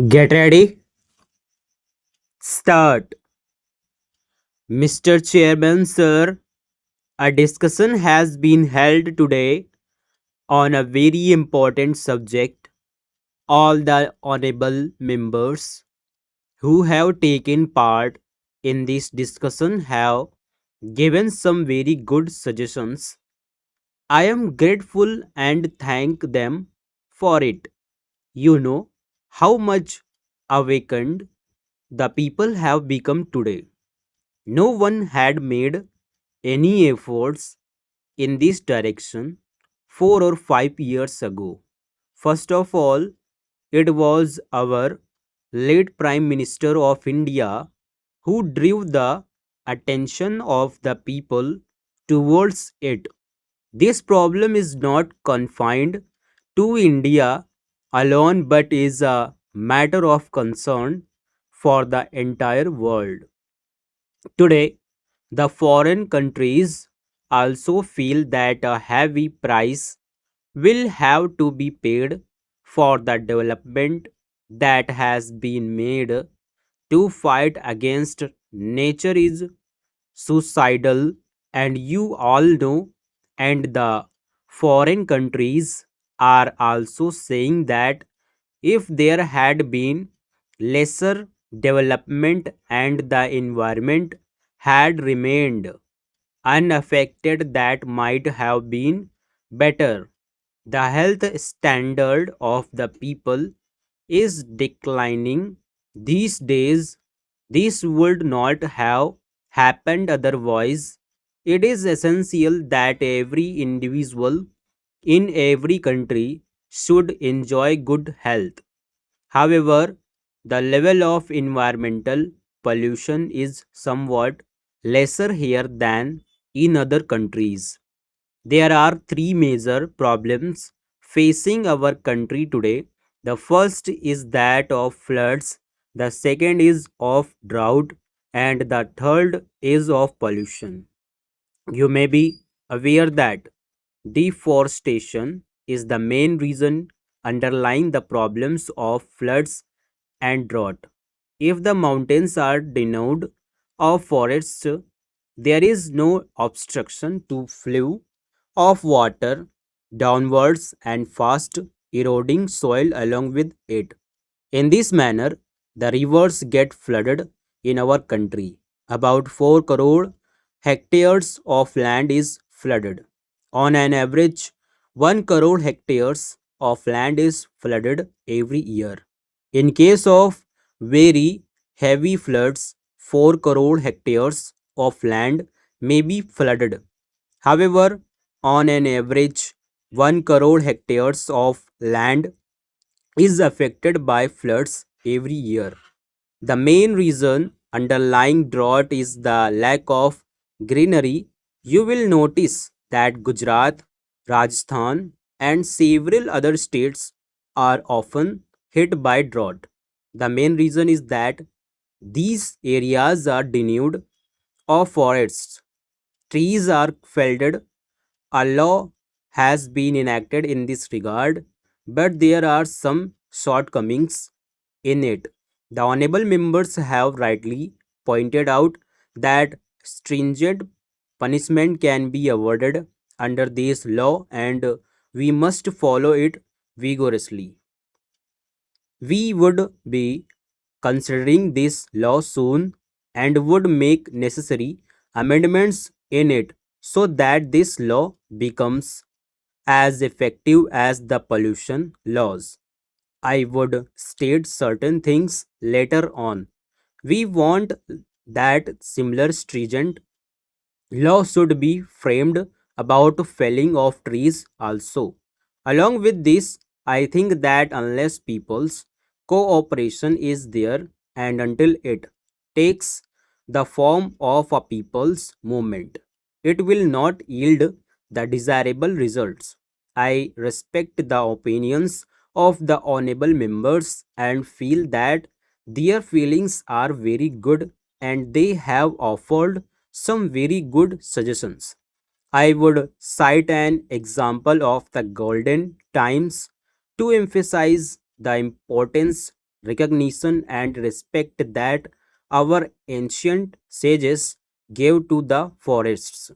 Get ready, start. Mr. Chairman, sir, a discussion has been held today on a very important subject. All the honorable members who have taken part in this discussion have given some very good suggestions. I am grateful and thank them for it. You know how much awakened the people have become today. No one had made any efforts in this direction 4 or 5 years ago. First of all, it was our late Prime Minister of India who drew the attention of the people towards it. This problem is not confined to India alone but is a matter of concern for the entire world. Today, the foreign countries also feel that a heavy price will have to be paid for the development that has been made to fight against nature is suicidal, and you all know, and the foreign countries are also saying that if there had been lesser development and the environment had remained unaffected, that might have been better. The health standard of the people is declining these days. This would not have happened otherwise. It is essential that every individual in every country should enjoy good health. However, the level of environmental pollution is somewhat lesser here than in other countries. There are three major problems facing our country today. The first is that of floods, the second is of drought, and the third is of pollution. You may be aware that deforestation is the main reason underlying the problems of floods and drought. If the mountains are denuded of forests, there is no obstruction to flow of water downwards and fast eroding soil along with it. In this manner, the rivers get flooded in our country. About 4 crore hectares of land is flooded. On an average, 1 crore hectares of land is flooded every year. In case of very heavy floods, 4 crore hectares of land may be flooded. However, on an average, 1 crore hectares of land is affected by floods every year. The main reason underlying drought is the lack of greenery. You will notice that Gujarat, Rajasthan, and several other states are often hit by drought. The main reason is that these areas are denuded of forests. Trees are felled. A law has been enacted in this regard, but there are some shortcomings in it. The honorable members have rightly pointed out that stringent punishment can be awarded under this law and we must follow it vigorously. We would be considering this law soon and would make necessary amendments in it so that this law becomes as effective as the pollution laws. I would state certain things later on. We want that similar stringent law should be framed about felling of trees also. Along with this, I think that unless people's cooperation is there and until it takes the form of a people's movement, it will not yield the desirable results. I respect the opinions of the honorable members and feel that their feelings are very good and they have offered some very good suggestions. I would cite an example of the golden times to emphasize the importance recognition, and respect that our ancient sages gave to the forests.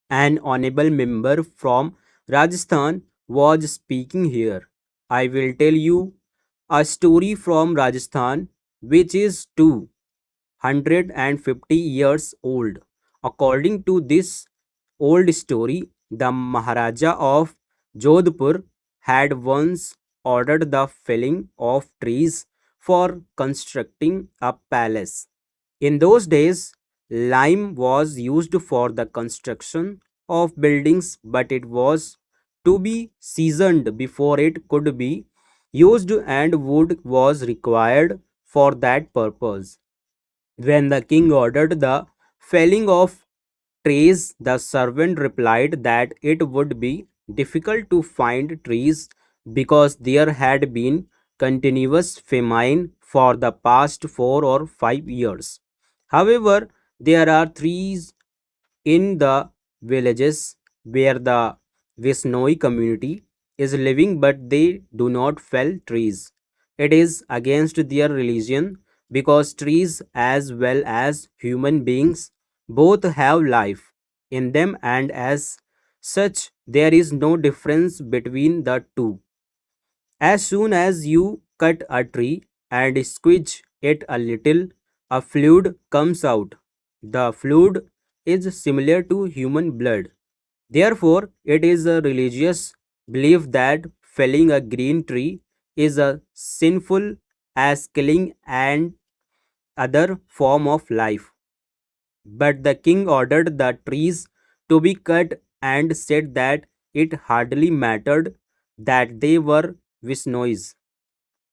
An honorable member from Rajasthan was speaking here. I will tell you a story from Rajasthan which is 250 years old. According to this old story, the Maharaja of Jodhpur had once ordered the felling of trees for constructing a palace. In those days, lime was used for the construction of buildings, but it was to be seasoned before it could be used, and wood was required for that purpose. When the king ordered the felling of trees, the servant replied that it would be difficult to find trees because there had been continuous famine for the past 4 or 5 years. However, there are trees in the villages where the Visnoi community is living, but they do not fell trees. It is against their religion because trees, as well as human beings, both have life in them, and as such, there is no difference between the two. As soon as you cut a tree and squeeze it a little, a fluid comes out. The fluid is similar to human blood. Therefore, it is a religious belief that felling a green tree is a sinful as killing and other form of life. But the king ordered the trees to be cut and said that it hardly mattered that they were Vishnois.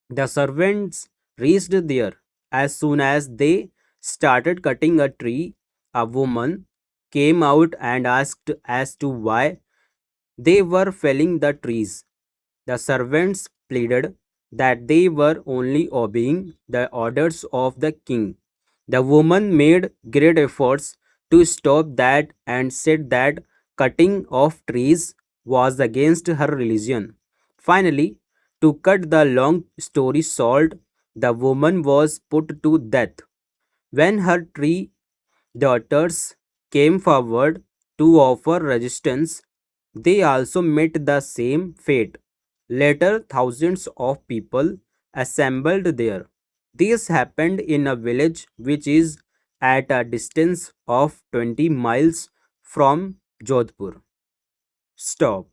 The servants reached there. As soon as they started cutting a tree, a woman came out and asked as to why they were felling the trees. The servants pleaded that they were only obeying the orders of the king. The woman made great efforts to stop that and said that cutting of trees was against her religion. Finally, to cut the long story short, the woman was put to death. When her three daughters came forward to offer resistance, they also met the same fate. Later, thousands of people assembled there. This happened in a village which is at a distance of 20 miles from Jodhpur. Stop.